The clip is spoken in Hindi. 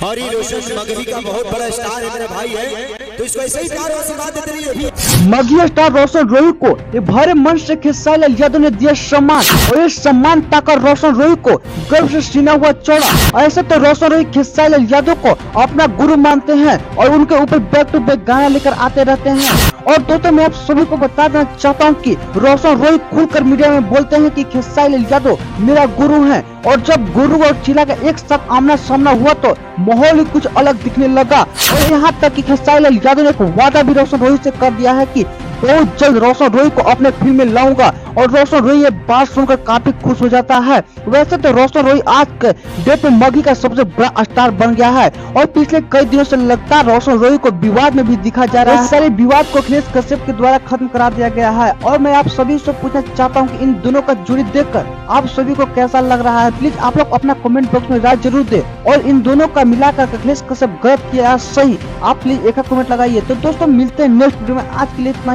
और ये रोशन मगही का बहुत बड़ा स्टार है, मेरा भाई है, तो इसको ऐसे ही प्यार और आशीर्वाद देते रहिए। मगही स्टार रोशन रोही को ये भरे मन से खेसारी लाल यादव ने दिया सम्मान, और ये सम्मान पाकर रोशन रोही को गर्व से सीना हुआ चौड़ा। ऐसे तो रोशन रोही खेसारी लाल यादव को अपना गुरु मानते हैं और उनके ऊपर बैक टू बैक गाना लेकर आते रहते हैं। और दोस्तों मैं आप सभी को बता देना चाहता हूँ कि रोशन रोही खुलकर मीडिया में बोलते हैं कि खेसारी लाल यादव मेरा गुरु है, और जब गुरु और चीला का एक साथ आमना सामना हुआ तो माहौल ही कुछ अलग दिखने लगा। और यहाँ तक कि खेसारी लाल यादव ने एक वादा भी रोशन रोही से कर दिया है कि बहुत जल्द रोशन रोही को अपने फिल्म में लाऊंगा, और रोशन रोही ये बात सुनकर काफी खुश हो जाता है। वैसे तो रोशन रोही आज के डेट में मगही का सबसे बड़ा स्टार बन गया है, और पिछले कई दिनों से लगातार रोशन रोही को विवाद में भी दिखा जा रहा है। सारे विवाद को अखिलेश कश्यप के द्वारा खत्म करा दिया गया है। और मैं आप सभी से पूछना चाहता हूँ कि इन दोनों का जोड़ी देखकर आप सभी को कैसा लग रहा है। प्लीज आप लोग अपना कमेंट बॉक्स में राय जरूर दे, और इन दोनों का मिलाकर अखिलेश कश्यप गलत किया सही, आप प्लीज एक कमेंट लगाइए। तो दोस्तों मिलते हैं नेक्स्ट वीडियो में, आज के लिए इतना ही।